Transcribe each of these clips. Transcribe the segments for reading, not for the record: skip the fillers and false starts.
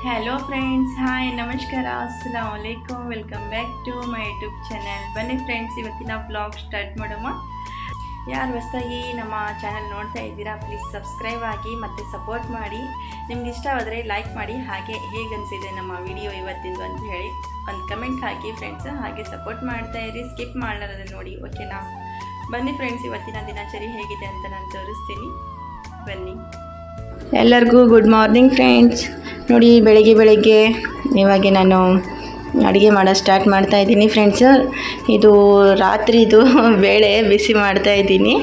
Hello friends, hi ನಮಸ್ಕಾರ, ಅಸ್ಸಲಾಮ್ ವಲೈಕುಮ್. Welcome back to my YouTube channel. ಬನ್ನಿ ಫ್ರೆಂಡ್ಸ್, ಇವತ್ತಿನ ಬ್ಲಾಗ್ ಸ್ಟಾರ್ಟ್ ಮಾಡೋಣ. ಯಾರು ಹೊಸದಾಗಿ ನಮ್ಮ ಚಾನೆಲ್ ನೋಡ್ತಾ ಇದ್ದೀರಾ, ಪ್ಲೀಸ್ ಸಬ್ಸ್ಕ್ರೈಬ್ ಆಗಿ ಮತ್ತು ಸಪೋರ್ಟ್ ಮಾಡಿ. ನಿಮ್ಗೆ ಇಷ್ಟವಾದರೆ ಲೈಕ್ ಮಾಡಿ. ಹಾಗೆ ಹೇಗೆ ಅನಿಸಿದೆ ನಮ್ಮ ವಿಡಿಯೋ ಇವತ್ತಿಂದು ಅಂತ ಹೇಳಿ ಒಂದು ಕಮೆಂಟ್ ಹಾಕಿ ಫ್ರೆಂಡ್ಸ್. ಹಾಗೆ ಸಪೋರ್ಟ್ ಮಾಡ್ತಾ ಇರಿ, ಸ್ಕಿಪ್ ಮಾಡಲಾರದೆ ನೋಡಿ, ಓಕೆನಾ? ಬನ್ನಿ ಫ್ರೆಂಡ್ಸ್, ಇವತ್ತಿನ ದಿನಚರಿ ಹೇಗಿದೆ ಅಂತ ನಾನು ತೋರಿಸ್ತೀನಿ, ಬನ್ನಿ. ಎಲ್ಲರಿಗೂ ಗುಡ್ ಮಾರ್ನಿಂಗ್ ಫ್ರೆಂಡ್ಸ್. ನೋಡಿ, ಬೆಳಗ್ಗೆ ಇವಾಗ ನಾನು ಅಡುಗೆ ಮಾಡೋದು ಸ್ಟಾರ್ಟ್ ಮಾಡ್ತಾಯಿದ್ದೀನಿ ಫ್ರೆಂಡ್ಸ್. ಇದು ರಾತ್ರಿದು ಬೇಳೆ ಬಿಸಿ ಮಾಡ್ತಾಯಿದ್ದೀನಿ.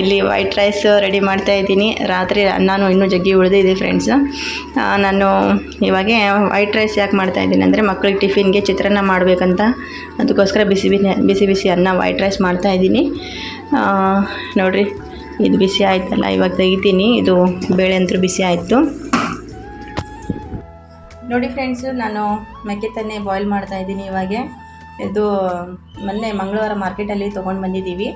ಇಲ್ಲಿ ವೈಟ್ ರೈಸ್ ರೆಡಿ ಮಾಡ್ತಾಯಿದ್ದೀನಿ. ರಾತ್ರಿ ಅನ್ನನೂ ಇನ್ನೂ ಜಗ್ಗಿ ಉಳಿದಿದೆ ಫ್ರೆಂಡ್ಸ್. ನಾನು ಇವಾಗ ವೈಟ್ ರೈಸ್ ಯಾಕೆ ಮಾಡ್ತಾಯಿದ್ದೀನಿ ಅಂದರೆ, ಮಕ್ಕಳಿಗೆ ಟಿಫಿನ್ಗೆ ಚಿತ್ರಾನ್ನ ಮಾಡಬೇಕಂತ, ಅದಕ್ಕೋಸ್ಕರ ಬಿಸಿ ಅನ್ನ ವೈಟ್ ರೈಸ್ ಮಾಡ್ತಾಯಿದ್ದೀನಿ. ನೋಡಿರಿ, ಇದು ಬಿಸಿ ಆಯ್ತಲ್ಲ, ಇವಾಗ ತೆಗಿತೀನಿ. ಇದು ಬೇಳೆ ಅಂತೂ ಬಿಸಿ ಆಯಿತು ನೋಡಿ ಫ್ರೆಂಡ್ಸು. ನಾನು ಮೆಕ್ಕೆತನ್ನೆ ಬಾಯ್ಲ್ ಮಾಡ್ತಾಯಿದ್ದೀನಿ ಇವಾಗ. ಇದು ಮೊನ್ನೆ ಮಂಗಳವಾರ ಮಾರ್ಕೆಟಲ್ಲಿ ತೊಗೊಂಡು ಬಂದಿದ್ದೀವಿ.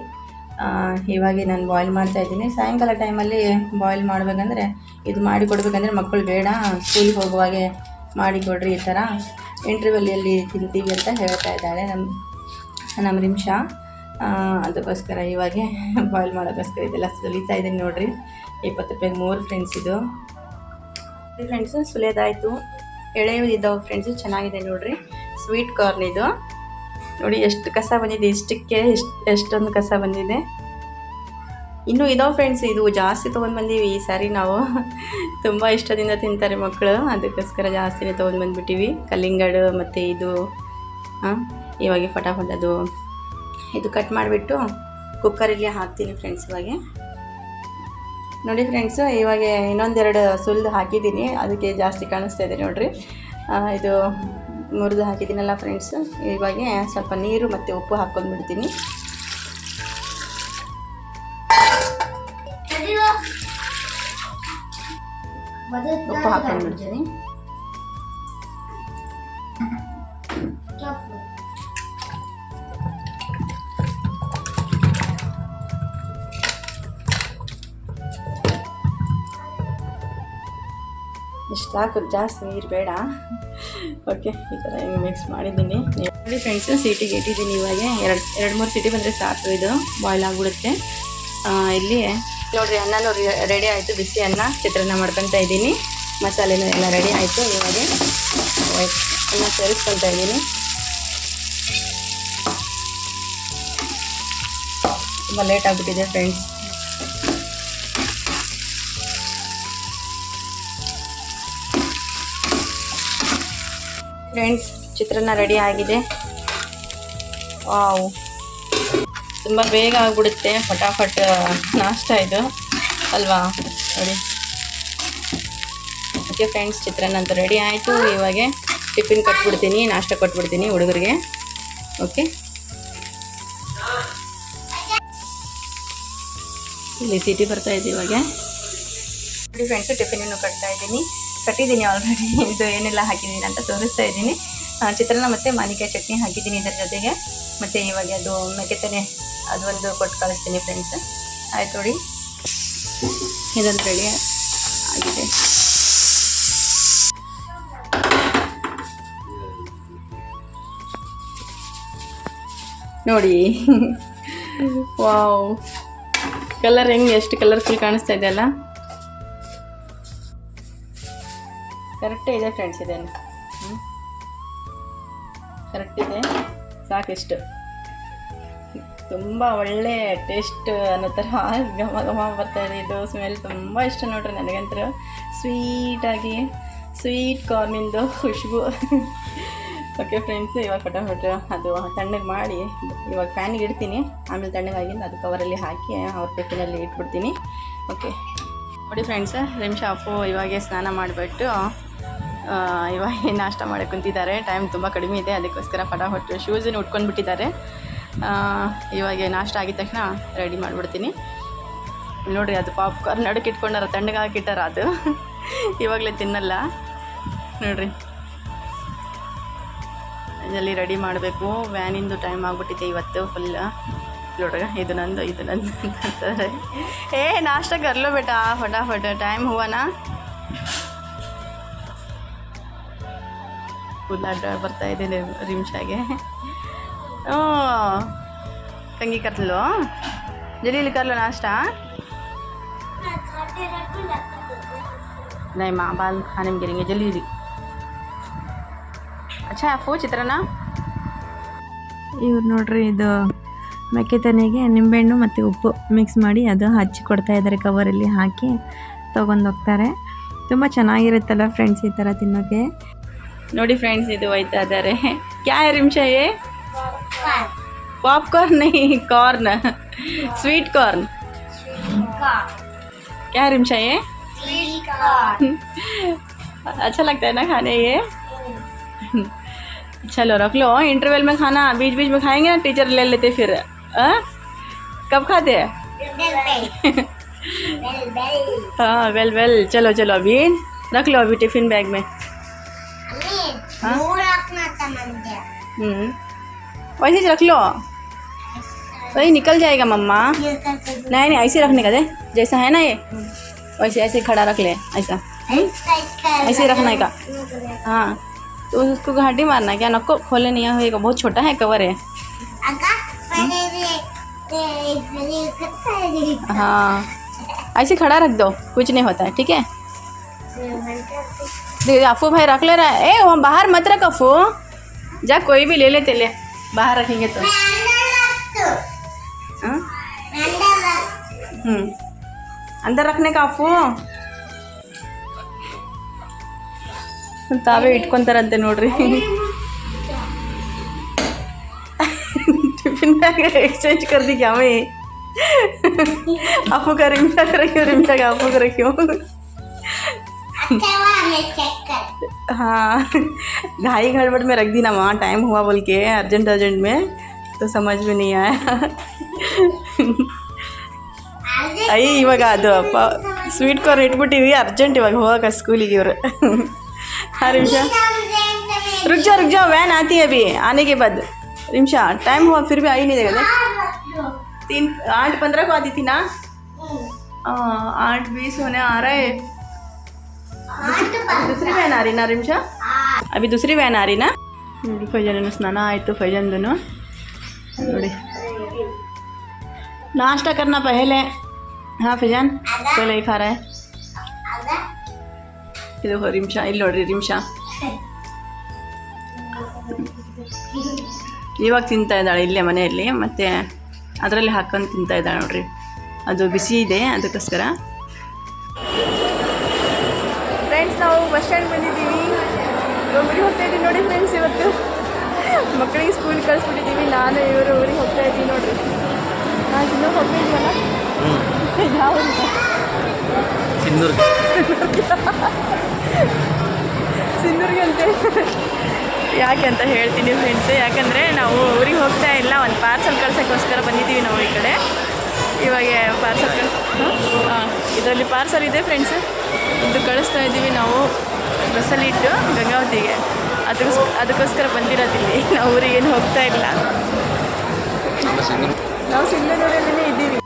ಇವಾಗ ನಾನು ಬಾಯ್ಲ್ ಮಾಡ್ತಾಯಿದ್ದೀನಿ. ಸಾಯಂಕಾಲ ಟೈಮಲ್ಲಿ ಬಾಯ್ಲ್ ಮಾಡಬೇಕಂದ್ರೆ, ಇದು ಮಾಡಿ ಕೊಡಬೇಕಂದ್ರೆ ಮಕ್ಕಳು ಬೇಡ, ಸ್ಕೂಲಿಗೆ ಹೋಗುವಾಗೆ ಮಾಡಿ ಕೊಡ್ರಿ, ಈ ಥರ ಇಂಟರ್ವಲ್ಲಿ ತಿಂತೀವಿ ಅಂತ ಹೇಳ್ತಾ ಇದ್ದಾಳೆ ನಮ್ಮ ರಿಮ್ಷಾ. ಅದಕ್ಕೋಸ್ಕರ ಇವಾಗ ಬಾಯ್ಲ್ ಮಾಡೋಕ್ಕೋಸ್ಕರ ಇದೆಲ್ಲ ಸುಲಿತಾ ಇದ್ದೀನಿ. ನೋಡಿರಿ, 20 ರೂಪಾಯಿಗೆ 3 ಫ್ರೆಂಡ್ಸ್. ಇದು ಫ್ರೆಂಡ್ಸು ಸುಲಿಯೋದಾಯಿತು. ಎಳೆಯುವುದಿದ್ದಾವೆ ಫ್ರೆಂಡ್ಸು, ಚೆನ್ನಾಗಿದೆ ನೋಡಿರಿ. ಸ್ವೀಟ್ ಕಾರ್ನ್ ಇದು ನೋಡಿ, ಎಷ್ಟು ಕಸ ಬಂದಿದೆ, ಇಷ್ಟಕ್ಕೆ ಎಷ್ಟೊಂದು ಕಸ ಬಂದಿದೆ. ಇನ್ನೂ ಇದಾವೆ ಫ್ರೆಂಡ್ಸ್. ಇದು ಜಾಸ್ತಿ ತೊಗೊಂಡು ಬಂದೀವಿ ಈ ಸಾರಿ ನಾವು. ತುಂಬ ಇಷ್ಟದಿಂದ ತಿಂತಾರೆ ಮಕ್ಕಳು, ಅದಕ್ಕೋಸ್ಕರ ಜಾಸ್ತಿನೇ ತೊಗೊಂಡು ಬಂದುಬಿಟ್ಟಿವಿ. ಕಲ್ಲಿಂಗಡು ಮತ್ತು ಇದು ಇವಾಗ ಫಟಾಫಟ್ ಇದು ಕಟ್ ಮಾಡಿಬಿಟ್ಟು ಕುಕ್ಕರಲ್ಲಿ ಹಾಕ್ತೀನಿ ಫ್ರೆಂಡ್ಸ್. ಇವಾಗ ನೋಡಿ ಫ್ರೆಂಡ್ಸು, ಇವಾಗ ಇನ್ನೊಂದೆರಡು ಸುಲಿದು ಹಾಕಿದ್ದೀನಿ, ಅದಕ್ಕೆ ಜಾಸ್ತಿ ಕಾಣಿಸ್ತಾ ಇದೆ ನೋಡಿರಿ. ಇದು ಮುರಿದು ಹಾಕಿದ್ದೀನಲ್ಲ ಫ್ರೆಂಡ್ಸು. ಇವಾಗ ಸ್ವಲ್ಪ ನೀರು ಮತ್ತು ಉಪ್ಪು ಹಾಕ್ಕೊಂಡ್ಬಿಡ್ತೀನಿ. ಉಪ್ಪು ಹಾಕ್ಕೊಂಡ್ಬಿಡ್ತೀನಿ. ಇಷ್ಟು ಸಾಕು, ಜಾಸ್ತಿ ನೀರು ಬೇಡ. ಓಕೆ, ಈ ಥರ ಹಿಂಗೆ ಮಿಕ್ಸ್ ಮಾಡಿದ್ದೀನಿ. ನೋಡಿ ಫ್ರೆಂಡ್ಸು, ಸೀಟಿಗೆ ಇಟ್ಟಿದ್ದೀನಿ. ಇವಾಗ 2-3 ಸೀಟಿ ಬಂದರೆ ಸಾಕು, ಇದು ಬಾಯ್ಲ್ ಆಗಿಬಿಡುತ್ತೆ. ಇಲ್ಲಿ ನೋಡಿರಿ, ಅನ್ನನೂ ರೆಡಿ ಆಯಿತು. ಬಿಸಿ ಅನ್ನ ಚಿತ್ರಾನ್ನ ಮಾಡ್ಕೊತಾ ಇದ್ದೀನಿ. ಮಸಾಲೆನೂ ಎಲ್ಲ ರೆಡಿ ಆಯಿತು. ಇವಾಗ ಅನ್ನ ಸೇರಿಸ್ಕೊತಾ ಇದ್ದೀನಿ. ತುಂಬ ಲೇಟ್ ಆಗಿಬಿಟ್ಟಿದೆ ಫ್ರೆಂಡ್ಸ್. ಫ್ರೆಂಡ್ಸ್, ಚಿತ್ರಾನ್ನ ರೆಡಿ ಆಗಿದೆ. ವಾವ್, ತುಂಬ ಬೇಗ ಆಗಿಬಿಡುತ್ತೆ, ಫಟಾಫಟ್ ನಾಷ್ಟ ಇದು ಅಲ್ವಾ? ನೋಡಿ. ಓಕೆ ಫ್ರೆಂಡ್ಸ್, ಚಿತ್ರಾನ್ನ ಅಂತೂ ರೆಡಿ ಆಯಿತು. ಇವಾಗ ಟಿಫಿನ್ ಕೊಟ್ಬಿಡ್ತೀನಿ, ನಾಷ್ಟ ಕೊಟ್ಬಿಡ್ತೀನಿ ಹುಡುಗರಿಗೆ. ಓಕೆ, ಇಲ್ಲಿ ಸಿಟಿ ಬರ್ತಾಯಿದೆ ಇವಾಗ. ನೋಡಿ ಫ್ರೆಂಡ್ಸು, ಟಿಫಿನನ್ನು ಕಟ್ಟಿದ್ದೀನಿ ಆಲ್ರೆಡಿ. ಇದು ಏನೆಲ್ಲ ಹಾಕಿದ್ದೀನಿ ಅಂತ ತೋರಿಸ್ತಾ ಇದ್ದೀನಿ. ಚಿತ್ರಾನ್ನ ಮತ್ತು ಮಾವಿನಕಾಯಿ ಚಟ್ನಿ ಹಾಕಿದ್ದೀನಿ ಇದರ ಜೊತೆಗೆ. ಮತ್ತು ಇವಾಗ ಅದು ಮೆಕ್ಕೆತನೆ ಅದೊಂದು ಕೊಟ್ಟು ಕಳಿಸ್ತೀನಿ ಫ್ರೆಂಡ್ಸ್. ಆಯ್ತು ನೋಡಿ, ಇದೊಂದು ರೆಡಿ ಆಗಿದೆ. ನೋಡಿ, ವಾವ್, ಕಲರ್ ಹೆಂಗೆ ಎಷ್ಟು ಕಲರ್ಫುಲ್ ಕಾಣಿಸ್ತಾ ಇದೆ ಅಲ್ಲ? ಕರೆಕ್ಟೇ ಇದೆ ಫ್ರೆಂಡ್ಸ್, ಇದೇನು ಕರೆಕ್ಟ್ ಇದೆ, ಸಾಕಿಷ್ಟು. ತುಂಬ ಒಳ್ಳೆ ಟೇಸ್ಟ್ ಅನ್ನೋ ಥರ ಘಮ ಬರ್ತಾಯಿದೆ. ಇದು ಸ್ಮೆಲ್ ತುಂಬ ಇಷ್ಟ ನೋಡ್ರಿ ನನಗಂತೂ. ಸ್ವೀಟಾಗಿ ಸ್ವೀಟ್ ಕಾರ್ನಿಂದು ಖುಷ್ಬು. ಓಕೆ ಫ್ರೆಂಡ್ಸ್, ಇವಾಗ ಫಟಾಫಟ್ ಅದು ತಣ್ಣಗೆ ಮಾಡಿ ಇವಾಗ ಫ್ಯಾನಿಗೆ ಇಡ್ತೀನಿ. ಆಮೇಲೆ ತಣ್ಣಗಾಗಿಂದ ಅದು ಕವರಲ್ಲಿ ಹಾಕಿ ಅವ್ರ ಟಿಫಿನಲ್ಲಿ ಇಟ್ಬಿಡ್ತೀನಿ. ಓಕೆ ನೋಡಿ ಫ್ರೆಂಡ್ಸ್, ರಿಮ್ಷಾ ಅಪ್ಪು ಇವಾಗೆ ಸ್ನಾನ ಮಾಡಿಬಿಟ್ಟು ಇವಾಗ ನಾಷ್ಟ ಮಾಡೋಕ್ಕೆ ಕುಂತಿದ್ದಾರೆ. ಟೈಮ್ ತುಂಬ ಕಡಿಮೆ ಇದೆ, ಅದಕ್ಕೋಸ್ಕರ ಫಟಾಫಟ್ ಶೂಸನ್ನು ಉಟ್ಕೊಂಡು ಬಿಟ್ಟಿದ್ದಾರೆ. ಇವಾಗ ನಾಷ್ಟ ಆಗಿದ ತಕ್ಷಣ ರೆಡಿ ಮಾಡಿಬಿಡ್ತೀನಿ. ನೋಡಿರಿ, ಅದು ಪಾಪ್ಕಾರ್ನ್ ನಡುಕ್ಕೆ ಇಟ್ಕೊಂಡಾರ, ತಣ್ಣಗೆ ಹಾಕಿಟ್ಟಾರ. ಅದು ಇವಾಗಲೇ ತಿನ್ನಲ್ಲ ನೋಡಿರಿ. ಜಲ್ದಿ ರೆಡಿ ಮಾಡಬೇಕು, ವ್ಯಾನಿಂದು ಟೈಮ್ ಆಗಿಬಿಟ್ಟಿದೆ ಇವತ್ತು ಫುಲ್. ನೋಡ್ರಿ, ಇದು ನಂದು ಅಂತಾರೆ. ನಾಷ್ಟ ಕರ್ಲೋ ಬೇಟಾ, ಫಟಾಫಟ್ ಟೈಮ್ ಹುವಾನಾ. ಕೂದಲ ಅಡ್ಡ ಬರ್ತಾ ಇದೆ ರಿಮ್ಶಾಗೆ. ओ कंगी कर लो जल्दी कर लो नाश्ता. नहीं माँ बाल खाने में गिरेंगे जल्दी जल्दी. अच्छा आपको ಚಿತ್ರಾನ್ನ ಇವ್ರು ನೋಡ್ರಿ ಇದು ಮೆಕ್ಕೆ ತೆನೆಗೆ ನಿಂಬೆಹಣ್ಣು ಮತ್ತು ಉಪ್ಪು ಮಿಕ್ಸ್ ಮಾಡಿ ಅದು ಹಚ್ಚಿ ಕೊಡ್ತಾ ಇದ್ದಾರೆ, ಕವರಲ್ಲಿ ಹಾಕಿ ತೊಗೊಂಡು ಹೋಗ್ತಾರೆ. ತುಂಬ ಚೆನ್ನಾಗಿರುತ್ತಲ್ಲ ಫ್ರೆಂಡ್ಸ್ ಈ ಥರ ತಿನ್ನೋಕ್ಕೆ. ನೋಡಿ ಫ್ರೆಂಡ್ಸ್ ಇದು ಹೋಯ್ತಾ ಇದ್ದಾರೆ. ಕ್ಯಾ है रिमशा ये? पॉपकॉर्न नहीं, कॉर्न, स्वीट कॉर्न. क्या है रिमशा ये? अच्छा लगता है ना खाने ये. चलो रख लो, इंटरवल में खाना बीच बीच में खाएंगे ना, टीचर ले लेते फिर. कब खाते हैं? हाँ वेल वेल. चलो चलो अभी रख लो, अभी टिफिन बैग में. वैसे ही रख लो, वही निकल जाएगा मम्मा. नहीं नहीं ऐसे रखने का दे, जैसा है ना ये वैसे ऐसे खड़ा रख ले, ऐसा ऐसे रखने का. हाँ तो उसको घाटी मारना क्या, नको खोले नहीं होएगा, बहुत छोटा है कवर है. हाँ ऐसे खड़ा रख दो, कुछ नहीं होता है. ठीक है अफू भाई रख ले रहा है. ए वहाँ बाहर मत रख अफू, जा कोई भी ले लेते ले, बाहर रखेंगे तो. अंदर रखने का अफू. ತಾವೇ ಇಟ್ಕೊಂತಾರಂತೆ ನೋಡ್ರಿ. टिफिन बैग एक्सचेंज कर दी क्या मैं? अफू का रिमशा का रखियो, रिमशा का अफू का रखियो. हाँ घाई गड़बड़ में रख दी ना वहाँ, टाइम हुआ बोल के अर्जेंट अर्जेंट में, तो समझ में नहीं आया. ಅಯ್ಯ ಇವಾಗ ಅದು ಅಪ್ಪ ಸ್ವೀಟ್ ಕಾರ್ನ್ ಇಟ್ಬಿಟ್ಟಿವಿ, ಅರ್ಜೆಂಟ್ ಇವಾಗ ಹೋಗಕ್ಕೆ ಸ್ಕೂಲಿಗೆ ಇವರು. हाँ रिमशा रुक जाओ वैन आती है अभी, आने के बाद. रिमशा टाइम हुआ फिर भी आई नहीं देगा. 8:15 को आती थी ना. 8:20 होने आ रहा है. दूसरी वैन आ रही ना रिमशा, अभी दूसरी वैन आ रही ना. फैजन स्नान आयतु, फैजन ನೋಡಿ नाश्ता करना पहले. हाँ फैजन पहले ही खा रहा है. ಇದು ರಿಮ್ಶಾ, ಇಲ್ಲಿ ನೋಡ್ರಿ ರಿಮ್ಶಾ ಇವಾಗ ತಿಂತಾ ಇದ್ದಾಳೆ ಇಲ್ಲೇ ಮನೆಯಲ್ಲಿ, ಮತ್ತು ಅದರಲ್ಲಿ ಹಾಕ್ಕೊಂಡು ತಿಂತಾ ಇದ್ದಾಳೆ ನೋಡ್ರಿ. ಅದು ಬಿಸಿ ಇದೆ ಅದಕ್ಕೋಸ್ಕರ. ಫ್ರೆಂಡ್ಸ್ ನಾವು ಬಸ್ ಸ್ಟ್ಯಾಂಡ್ ಬಂದಿದ್ದೀವಿ, ಊರಿಗೆ ಹೋಗ್ತಾ ಇದ್ದೀವಿ ನೋಡಿ ಫ್ರೆಂಡ್ಸ್. ಇವತ್ತು ಮಕ್ಕಳಿಗೆ ಸ್ಕೂಲ್ ಕಳಿಸ್ಬಿಟ್ಟಿದ್ದೀವಿ, ನಾನು ಇವರು ಊರಿಗೆ ಹೋಗ್ತಾ ಇದ್ದೀವಿ ನೋಡ್ರಿ. ನಾನು ಇನ್ನೂ ಹೋಗ್ತಿದ್ದೀವಲ್ಲ, ಯಾವ ಸಿಂಧೂರ್ಗೆ ಅಂತ ಯಾಕೆ ಅಂತ ಹೇಳ್ತೀನಿ ಫ್ರೆಂಡ್ಸ್. ಯಾಕಂದರೆ ನಾವು ಊರಿಗೆ ಹೋಗ್ತಾ ಇಲ್ಲ, ಒಂದು ಪಾರ್ಸಲ್ ಕಳ್ಸೋಕ್ಕೋಸ್ಕರ ಬಂದಿದ್ದೀವಿ ನಾವು ಈ ಕಡೆ. ಇವಾಗ ಪಾರ್ಸಲ್ ಇದರಲ್ಲಿ ಪಾರ್ಸಲ್ ಇದೆ ಫ್ರೆಂಡ್ಸ್, ಇದು ಕಳಿಸ್ತಾ ಇದ್ದೀವಿ ನಾವು ಬಸ್ಸಲ್ಲಿ ಇಟ್ಟು ಗಂಗಾವತಿಗೆ. ಅದಕ್ಕೋಸ್ಕರ ಬಂದಿರೋದಿಲ್ಲಿ, ನಾವು ಊರಿಗೆ ಏನು ಹೋಗ್ತಾ ಇಲ್ಲ. ನಾವು ಸಿಂಧನೂರಲ್ಲೇ ಇದ್ದೀವಿ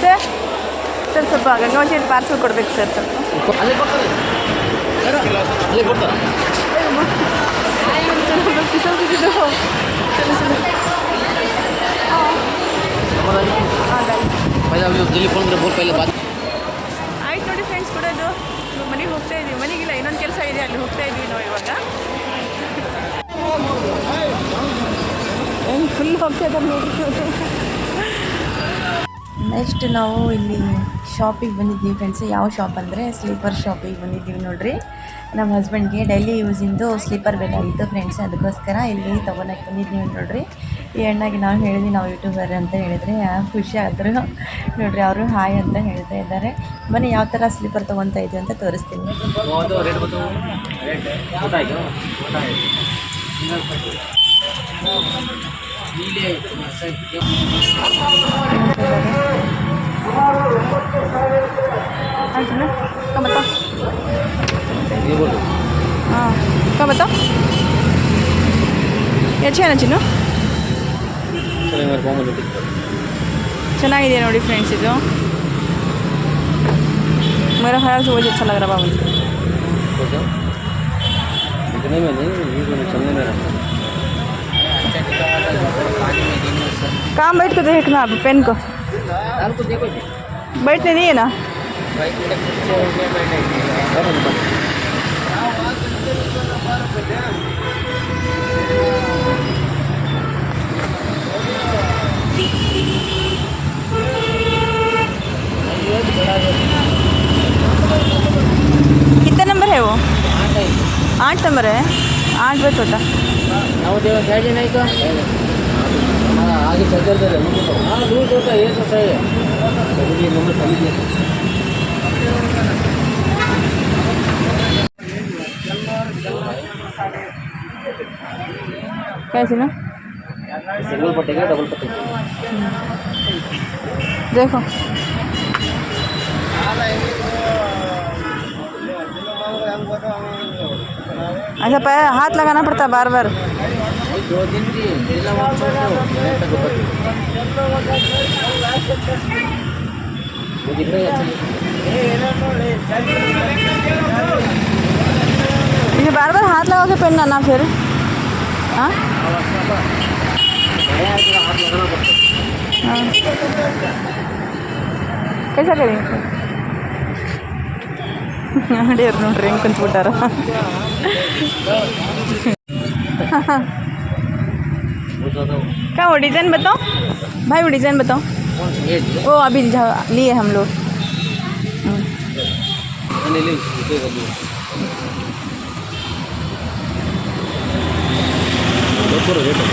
ಸರ್. ಸರ್ ಸ್ವಲ್ಪ ಗಂಗಾವತಿಯಲ್ಲಿ ಪಾರ್ಸಲ್ ಕೊಡಬೇಕು ಸರ್. ಸ್ವಲ್ಪ ಆಯ್ತು ನೋಡಿ ಫ್ರೆಂಡ್ಸ್ ಕೊಡೋದು. ಮನೆಗೆ ಹೋಗ್ತಾ ಇದ್ದೀವಿ, ಮನೆಗಿಲ್ಲ ಇನ್ನೊಂದು ಕೆಲಸ ಇದೆ, ಅಲ್ಲಿ ಹೋಗ್ತಾ ಇದ್ದೀವಿ ನಾವು ಇವಾಗ. ಏನು ಫುಲ್ ಹೋಗ್ತಾ ಇದ್ದಾರೆ ನೋಡ್ರಿ. ನೆಕ್ಸ್ಟ್ ನಾವು ಇಲ್ಲಿ ಶಾಪಿಗೆ ಬಂದಿದ್ದೀವಿ ಫ್ರೆಂಡ್ಸ್. ಯಾವ ಶಾಪ್ ಅಂದರೆ ಸ್ಲೀಪರ್ ಶಾಪಿಗೆ ಬಂದಿದ್ದೀವಿ ನೋಡ್ರಿ. ನಮ್ಮ ಹಸ್ಬೆಂಡ್ಗೆ ಡೈಲಿ ಯೂಸಿಂದು ಸ್ಲೀಪರ್ ಬೇಕಾಗಿತ್ತು ಫ್ರೆಂಡ್ಸ್, ಅದಕ್ಕೋಸ್ಕರ ಇಲ್ಲಿ ತೊಗೊಳಕ್ಕೆ ಬಂದಿದ್ದೀವಿ ನೋಡ್ರಿ. ಈ ಅಣ್ಣಾಗಿ ನಾವು ಹೇಳಿದ್ವಿ ನಾವು ಯೂಟ್ಯೂಬರ್ ಅಂತ ಹೇಳಿದರೆ ಖುಷಿ ಆದರು ನೋಡ್ರಿ. ಅವರು ಹಾಯ್ ಅಂತ ಹೇಳ್ತಾ ಇದ್ದಾರೆ. ಬನ್ನಿ ಯಾವ ಥರ ಸ್ಲೀಪರ್ ತೊಗೊತಾ ಇದ್ದೀವಿ ಅಂತ ತೋರಿಸ್ತೀನಿ. हाँ क्या बताओ, ये अच्छा है ना चिन्नु? ಚೆನ್ನಾಗಿದೆ ನೋಡಿ ಫ್ರೆಂಡ್ಸ್ ಇದು. मेरा ख्याल से वही अच्छा लग रहा है बाबू. इतने में नहीं, ये तो चलने में रहता है। कहाँ बैठ के देखना आप पेन को दाल को देखो जी, बैठने नहीं है ना। कितना नंबर है वो? 8 नंबर है। 8 बस होता। ನಾವು ದೇವ ಸೈಡ್ नहीं तो हमारा आगे चल चलते रहे मुझे तो हाँ दूर होता है, ये तो सही है। चलिए नंबर सही है। कैसे ना सिंगल पट्टेगा डबल पट्टेगा? देखो ऐसा पैर हाथ लगाना पड़ता है बार बार। 2 दिन की जिला वो छोड़ो मैं तक ऊपर वो दिख रहा है अच्छा। ये बार बार हाथ लगा के पहनना ना फिर। हाँ नया है तो हाथ लगाना पड़ता है। हाँ कैसा करें डेर नोड्री ಹೆಂಗೆ ಕುಂತ್ಬಿಟ್ಟಾರ वो ज़्यादा क्या वो डिज़ाइन बताओ भाई, वो डिज़ाइन बताओ। कौन सा ये जी? वो अभी लिए हम लोग। ले ले इसे कर दो। देखो